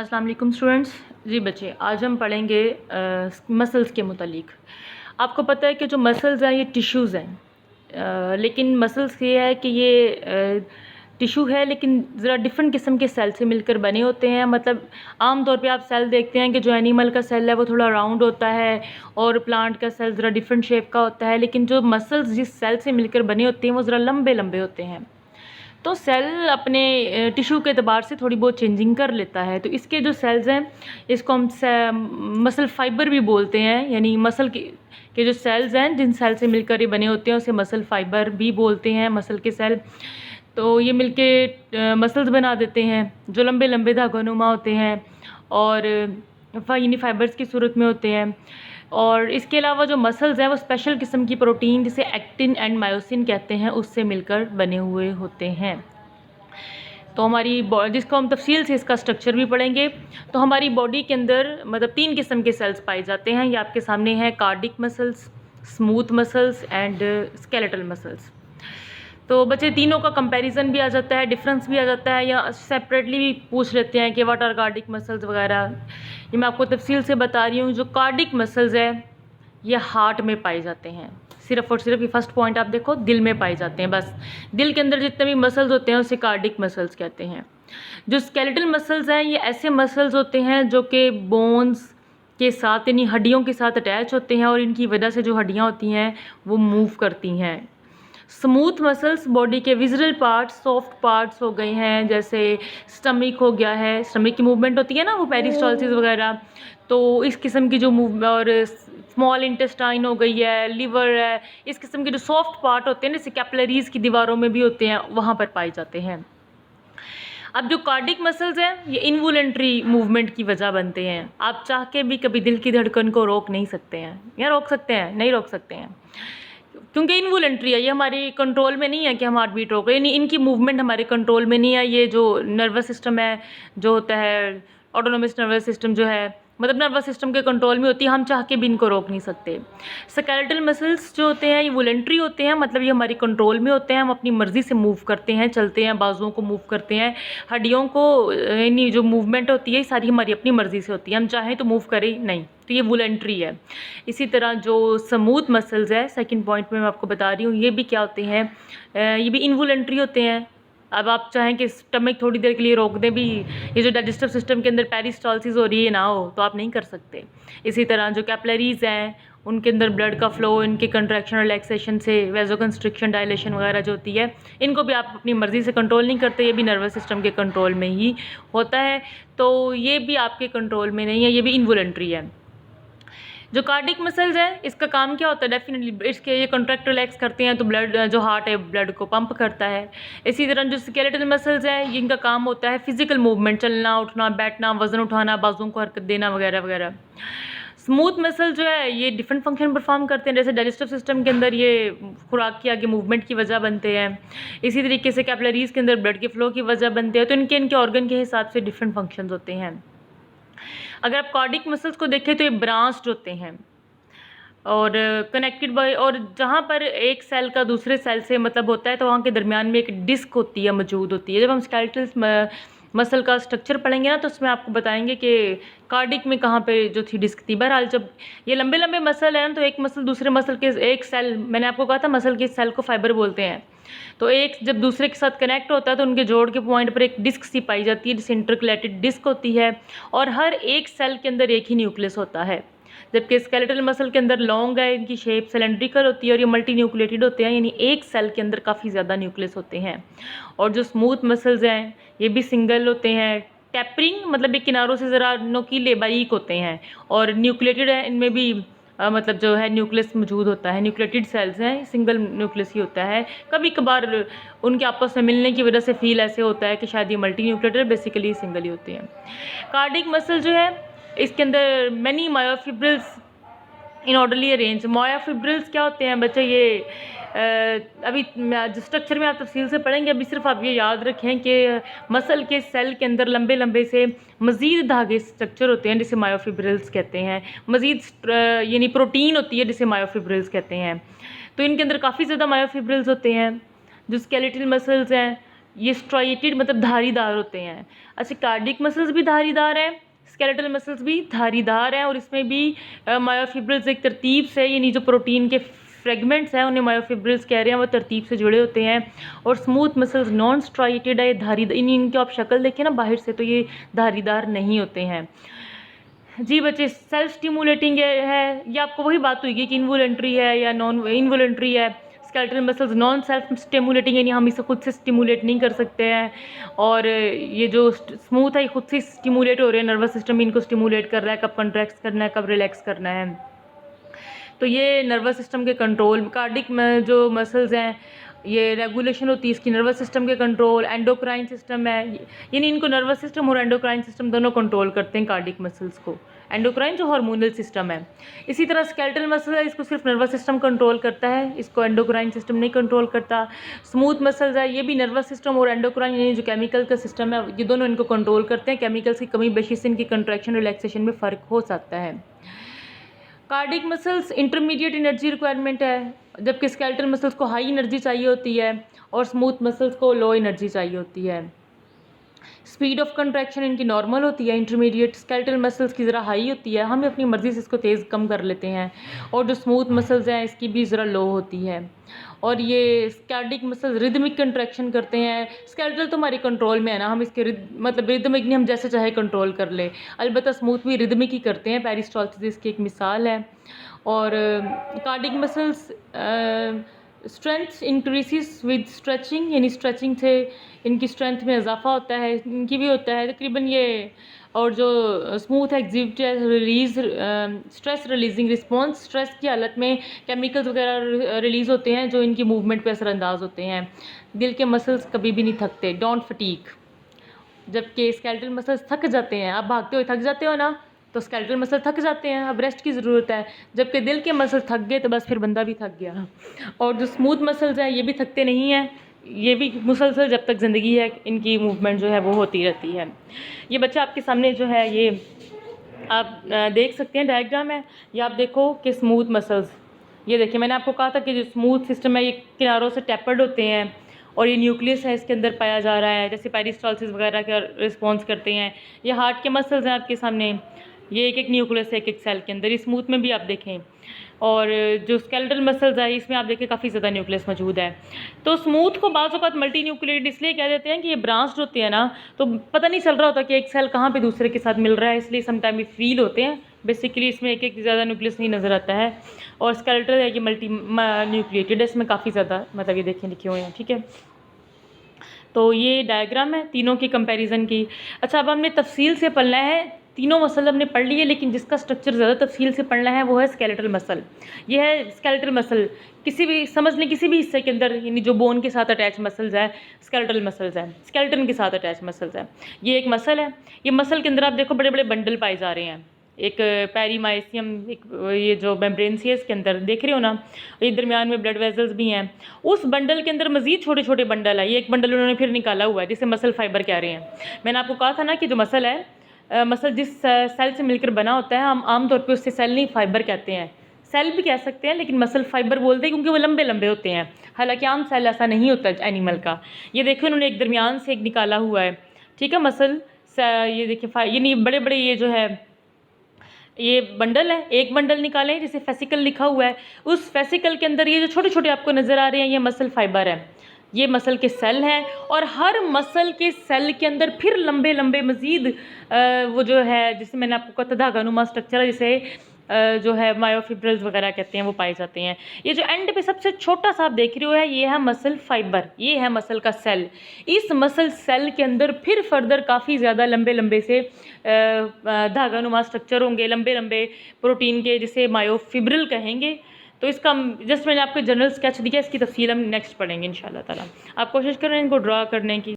अस्सलाम वालेकुम स्टूडेंट्स। जी बच्चे, आज हम पढ़ेंगे मसल्स के मुतालिक। आपको पता है कि जो मसल्स हैं ये टिश्यूज़ हैं, लेकिन मसल्स ये है कि ये टिश्यू है लेकिन ज़रा डिफरेंट किस्म के सेल से मिलकर बने होते हैं। मतलब आम तौर पे आप सेल देखते हैं कि जो एनिमल का सेल है वो थोड़ा राउंड होता है और प्लांट का सेल ज़रा डिफरेंट शेप का होता है, लेकिन जो मसल्स जिस सेल से मिलकर बने होते हैं वो ज़रा लंबे लंबे होते हैं। तो सेल अपने टिश्यू के एतबार से थोड़ी बहुत चेंजिंग कर लेता है। तो इसके जो सेल्स हैं इसको हम मसल फाइबर भी बोलते हैं, यानी मसल के जो सेल्स हैं जिन सेल से मिलकर ये बने होते हैं उसे मसल फाइबर भी बोलते हैं। मसल के सेल तो ये मिलके मसल्स बना देते हैं जो लंबे लंबे धागोनुमा होते हैं और यानी फाइबर्स की सूरत में होते हैं। और इसके अलावा जो मसल्स हैं वो स्पेशल किस्म की प्रोटीन जिसे एक्टिन एंड मायोसिन कहते हैं उससे मिलकर बने हुए होते हैं। तो हमारी जिसको हम तफसील से इसका स्ट्रक्चर भी पढ़ेंगे। तो हमारी बॉडी के अंदर मतलब 3 किस्म के सेल्स पाए जाते हैं। ये आपके सामने हैं cardiac muscles, smooth muscles and skeletal muscles. तो बच्चे तीनों का कंपैरिजन भी आ जाता है, डिफरेंस भी आ जाता है, या सेपरेटली भी पूछ लेते हैं कि व्हाट आर कार्डिक मसल्स वगैरह। ये मैं आपको तफसील से बता रही हूँ। जो कार्डिक मसल्स है ये हार्ट में पाए जाते हैं, सिर्फ और सिर्फ ये फर्स्ट पॉइंट आप देखो, दिल में पाए जाते हैं। बस दिल के अंदर जितने भी मसल्स होते हैं उसे कार्डिक मसल्स कहते हैं। जो स्केलेटल मसल्स हैं ये ऐसे मसल्स होते हैं जो कि बोन्स के साथ यानी हड्डियों के साथ अटैच होते हैं और इनकी वजह से जो हड्डियाँ होती हैं वो मूव करती हैं। स्मूथ मसल्स बॉडी के विजरल पार्ट्स, सॉफ्ट पार्ट्स हो गए हैं, जैसे स्टमक हो गया है, स्टमक की मूवमेंट होती है ना, वो पेरिस्टालसिस वगैरह। तो इस किस्म की जो मूव और स्मॉल इंटेस्टाइन हो गई है, लिवर है, इस किस्म के जो सॉफ्ट पार्ट होते हैं जैसे कैपिलरीज की दीवारों में भी होते हैं, वहाँ पर पाए जाते हैं। अब जो कार्डिक मसल्स हैं ये इनवॉलंटरी मूवमेंट की वजह बनते हैं। आप चाह के भी कभी दिल की धड़कन को रोक नहीं सकते हैं, या रोक सकते हैं? नहीं रोक सकते हैं, क्योंकि इनवॉलंटरी है, ये हमारी कंट्रोल में नहीं है कि हम हार्ट बीट रोक रहे हैं, इनकी मूवमेंट हमारे कंट्रोल में नहीं है। ये जो नर्वस सिस्टम है जो होता है, ऑटोनोमस नर्वस सिस्टम जो है, मतलब नर्वस सिस्टम के कंट्रोल में होती है, हम चाह के भी इनको रोक नहीं सकते। स्केलेटल मसल्स जो होते हैं ये वॉलंटरी होते हैं, मतलब ये हमारी कंट्रोल में होते हैं, हम अपनी मर्ज़ी से मूव करते हैं, चलते हैं, बाजुओं को मूव करते हैं, हड्डियों को, यानी जो मूवमेंट होती है सारी हमारी अपनी मर्ज़ी से होती है, हम चाहें तो मूव करें नहीं, तो ये वॉलंटरी है। इसी तरह जो स्मूथ मसल्स है, सेकंड पॉइंट में मैं आपको बता रही हूँ, ये भी क्या होते हैं, ये भी इनवॉलंटरी होते हैं। अब आप चाहें कि स्टमक थोड़ी देर के लिए रोक दें भी, ये जो डाइजेस्टिव सिस्टम के अंदर पेरिस्टालसिस हो रही है ना हो, तो आप नहीं कर सकते। इसी तरह जो कैपिलरीज हैं उनके अंदर ब्लड का फ्लो, इनके कंट्रैक्शन रिलैक्सेशन से वैसोकंस्ट्रिक्शन, डायलेशन वगैरह जो होती है, इनको भी आप अपनी मर्ज़ी से कंट्रोल नहीं करते, ये भी नर्वस सिस्टम के कंट्रोल में ही होता है। तो ये भी आपके कंट्रोल में नहीं है, ये भी इनवॉलंटरी है। जो कार्डिक मसल्स है इसका काम क्या होता है, डेफिनेटली इसके ये कंट्रैक्ट रिलैक्स करते हैं तो ब्लड, जो हार्ट है ब्लड को पंप करता है। इसी तरह जो स्केलेटल मसल्स है इनका काम होता है फिजिकल मूवमेंट, चलना उठना बैठना, वजन उठाना, बाजुओं को हरकत देना वगैरह वगैरह। स्मूथ मसल जो है ये डिफरेंट फंक्शन परफॉर्म करते हैं, जैसे डाइजेस्टिव सिस्टम के अंदर ये खुराक की आगे मूवमेंट की वजह बनते हैं, इसी तरीके से कैपिलरीज के अंदर ब्लड के फ्लो की वजह बनते हैं। तो इनके इनके ऑर्गन के हिसाब से डिफरेंट फंक्शंस होते हैं। अगर आप कार्डिक मसल्स को देखें तो ये ब्रांच्ड होते हैं और कनेक्टेड बाय, और जहाँ पर एक सेल का दूसरे सेल से मतलब होता है तो वहाँ के दरमियान में एक डिस्क होती है, मौजूद होती है। जब हम स्केलेटल मसल का स्ट्रक्चर पढ़ेंगे ना तो उसमें आपको बताएंगे कि कार्डिक में कहाँ पे जो थी डिस्क थी। बहरहाल जब ये लंबे लंबे मसल है ना तो एक मसल दूसरे मसल के, एक सेल, मैंने आपको कहा था मसल के सेल को फाइबर बोलते हैं, तो एक जब दूसरे के साथ कनेक्ट होता है तो उनके जोड़ के पॉइंट पर एक डिस्क सी पाई जाती है जिसे इंटरकलेटेड डिस्क होती है, और हर एक सेल के अंदर एक ही न्यूक्लियस होता है। जबकि स्केलेटल मसल के अंदर लॉन्ग है, इनकी शेप सिलेंड्रिकल होती है और ये मल्टी न्यूक्लिएटेड होते हैं, यानी एक सेल के अंदर काफ़ी ज़्यादा न्यूक्लियस होते हैं। और जो स्मूथ मसल्स हैं ये भी सिंगल होते हैं, टैपरिंग मतलब ये किनारों से ज़रा नोकीले बारीक होते हैं, और न्यूक्लिएटेड है, इनमें भी मतलब जो है न्यूक्लियस मौजूद होता है, न्यूक्लिएटेड सेल्स हैं, सिंगल न्यूक्लियस ही होता है। कभी कभार उनके आपस में मिलने की वजह से फील ऐसे होता है कि शायद ये मल्टी न्यूक्लिएटेड, बेसिकली सिंगल ही होते हैं। कार्डिक मसल जो है इसके अंदर मैनी मायोफिब्रिल्स इन ऑर्डरली अरेंज। मायोफिब्रिल्स क्या होते हैं बच्चे, ये अभी जो स्ट्रक्चर में आप तफसील से पढ़ेंगे, अभी सिर्फ आप ये याद रखें कि मसल के सेल के अंदर लंबे लंबे से मज़ीद धागे स्ट्रक्चर होते हैं जिसे मायोफिब्रिल्स कहते हैं, मज़ीद यानी प्रोटीन होती है जिसे मायोफिब्रिल्स कहते हैं। तो इनके अंदर काफ़ी ज़्यादा मायोफिब्रिल्स होते हैं। जो स्केलेटल मसल्स हैं ये स्ट्राइटेड मतलब धारीदार होते हैं। अच्छा, कार्डिक मसल्स भी धारीदार हैं, स्केलेटल मसल्स भी धारीदार हैं, और इसमें भी मायोफिब्रिल्स एक तरतीब से, यानी जो प्रोटीन के फ्रेगमेंट्स हैं उन्हें मायोफिब्रिल्स कह रहे हैं, वो तरतीब से जुड़े होते हैं। और स्मूथ मसल्स नॉन स्ट्राइटेड है, धारीदार, इनकी आप शक्ल देखें ना बाहर से तो ये धारीदार नहीं होते हैं। जी बच्चे, सेल्फ स्टिमुलेटिंग है, ये आपको वही बात हुई कि इनवोलेंट्री है या नॉन इनवोलेंट्री है। Skeletal muscles non self stimulating, यानी हम इसे खुद से स्टिमुलेट नहीं कर सकते हैं। और ये जो स्मूथ है ये खुद से स्टिमुलेट हो रहे हैं, नर्वस सिस्टम इनको स्टिमुलेट कर रहा है, कब कॉन्ट्रैक्ट करना है, कब रिलैक्स करना है। तो ये नर्वस सिस्टम के कंट्रोल, कार्डिक में जो मसल्स हैं ये रेगुलेशन होती है इसकी, नर्वस सिस्टम के कंट्रोल, एंडोक्राइन सिस्टम है, यानी इनको नर्वस सिस्टम और एंडोक्राइन सिस्टम दोनों कंट्रोल करते हैं कार्डिक मसल्स को। एंडोक्राइन जो हार्मोनल सिस्टम है। इसी तरह स्केलेटल मसल है, इसको सिर्फ नर्वस सिस्टम कंट्रोल करता है, इसको एंडोक्राइन सिस्टम नहीं कंट्रोल करता। स्मूथ मसल्स है, ये भी नर्वस सिस्टम और एंडोक्राइन यानी जो केमिकल का सिस्टम है ये दोनों इनको कंट्रोल करते हैं। केमिकल्स की कमी बेशी से इनकी कंट्रैक्शन रिलैक्सेशन में फ़र्क हो सकता है। Cardiac muscles intermediate energy requirement है, जबकि स्केलेटल मसल्स को हाई एनर्जी चाहिए होती है और स्मूथ मसल्स को लो एनर्जी चाहिए होती है। स्पीड ऑफ कंट्रैक्शन इनकी नॉर्मल होती है, इंटरमीडिएट। स्केलेटल मसल्स की ज़रा हाई होती है, हम अपनी मर्ज़ी से इसको तेज़ कम कर लेते हैं। और जो स्मूथ मसल्स हैं इसकी भी ज़रा लो होती है। और ये कार्डिक मसल्स रिदमिक कंट्रैक्शन करते हैं। स्केलेटल तो हमारे कंट्रोल में है ना, हम इसके मतलब रिदमिक नहीं, हम जैसे चाहे कंट्रोल कर ले। अलबत्ता स्मूथ भी रिदमिक ही करते हैं, पेरिस्टाल्सिस इसकी एक मिसाल है। और cardiac muscles strength increase with stretching, यानी स्ट्रेचिंग से इनकी स्ट्रेंथ में इजाफा होता है, इनकी भी होता है तकरीबन ये। और जो smooth executive release, stress releasing response, stress की हालत में केमिकल्स वगैरह रिलीज़ होते हैं जो इनकी मूवमेंट पे असरअंदाज होते हैं। दिल के मसल्स कभी भी नहीं थकते, डोंट फटीक। जबकि स्केलेटल मसल्स थक जाते हैं, आप भागते हुए थक जाते हो ना, तो स्केलेटल मसल थक जाते हैं, अब रेस्ट की ज़रूरत है। जबकि दिल के मसल थक गए तो बस फिर बंदा भी थक गया। और जो स्मूथ मसल्स हैं ये भी थकते नहीं हैं, ये भी मुसलसल जब तक ज़िंदगी है इनकी मूवमेंट जो है वो होती रहती है। ये बच्चा आपके सामने जो है ये आप देख सकते हैं, डायग्राम है ये, आप देखो कि स्मूथ मसल्स, ये देखिए मैंने आपको कहा था कि जो स्मूथ सिस्टम है ये किनारों से टैपर्ड होते हैं और ये न्यूक्लियस है इसके अंदर पाया जा रहा है, जैसे पेरिस्टाल्सिस वगैरह का रिस्पॉन्स करते हैं। ये हार्ट के मसल्स हैं आपके सामने, ये एक एक न्यूक्लियस है एक एक सेल के अंदर। ये स्मूथ में भी आप देखें, और जो स्केलेटल मसल्स है इसमें आप देखें काफ़ी ज़्यादा न्यूक्लियस मौजूद है। तो स्मूथ को बाज़ औक़ात मल्टी न्यूक्लिएटेड इसलिए कह देते हैं कि ये ब्रांच्ड होते हैं ना, तो पता नहीं चल रहा होता कि एक सेल कहाँ पे दूसरे के साथ मिल रहा है, इसलिए समटाइम ये फील होते हैं। बेसिकली इसमें एक एक ज़्यादा न्यूक्लियस नहीं नज़र आता है। और स्केलेटल है ये मल्टी न्यूक्लिएटेड है, इसमें काफ़ी ज़्यादा मतलब ये देखें लिखे हुए हैं, ठीक है। तो ये डायग्राम है तीनों की कंपैरिजन की। अच्छा, अब हमने तफसील से पढ़ना है, तीनों मसल हमने पढ़ लिए, लेकिन जिसका स्ट्रक्चर ज़्यादा तफसील से पढ़ना है वो है स्केलेटल मसल। ये है स्केलेटल मसल, किसी भी समझ लें किसी भी हिस्से के अंदर, यानी जो बोन के साथ अटैच मसल्स है स्केलेटल मसल्स है, स्केलेटन के साथ अटैच मसल्स है। ये एक मसल है, ये मसल के अंदर आप देखो बड़े बड़े बंडल पाए जा रहे हैं। एक पेरीमाइसियम, एक ये जो मेम्ब्रेन्स है इसके अंदर देख रहे हो ना, ये दरमियान में ब्लड वेजल्स भी हैं। उस बंडल के अंदर मज़ीद छोटे छोटे बंडल है, ये एक बंडल उन्होंने फिर निकाला हुआ है जिसे मसल फाइबर कह रहे हैं। मैंने आपको कहा था ना कि जो मसल है, मसल जिस सेल से मिलकर बना होता है, हम आम तौर पे उससे सेल नहीं फाइबर कहते हैं, सेल भी कह सकते हैं लेकिन मसल फाइबर बोलते हैं क्योंकि वो लंबे लंबे होते हैं। हालांकि आम सेल ऐसा नहीं होता एनिमल का। ये देखो उन्होंने एक दरमियान से एक निकाला हुआ है, ठीक है, मसल। ये देखिए ये नहीं बड़े बड़े ये जो है ये बंडल है, एक बंडल निकालें जिसे फेसिकल लिखा हुआ है, उस फेसिकल के अंदर ये जो छोटे छोटे आपको नज़र आ रहे हैं ये मसल फाइबर है, ये मसल के सेल हैं। और हर मसल के सेल के अंदर फिर लंबे लंबे मज़ीद वो जो है जिसे मैंने आपको कहा धागानुमा स्ट्रक्चर है, जिसे जो है मायोफिब्रिल्स वगैरह कहते हैं, वो पाए जाते हैं। ये जो एंड पे सबसे छोटा सा आप देख रहे हो है, ये है मसल फाइबर, ये है मसल का सेल। इस मसल सेल के अंदर फिर फर्दर काफ़ी ज़्यादा लंबे लंबे से धागानुमा स्ट्रक्चर होंगे, लंबे लंबे प्रोटीन के, जिसे मायोफिब्रिल कहेंगे। तो इसका जस्ट मैंने आपको जनरल स्केच दिया, इसकी तफसील हम नेक्स्ट पढ़ेंगे इंशाल्लाह ताला। आप कोशिश करें इनको ड्रा करने की।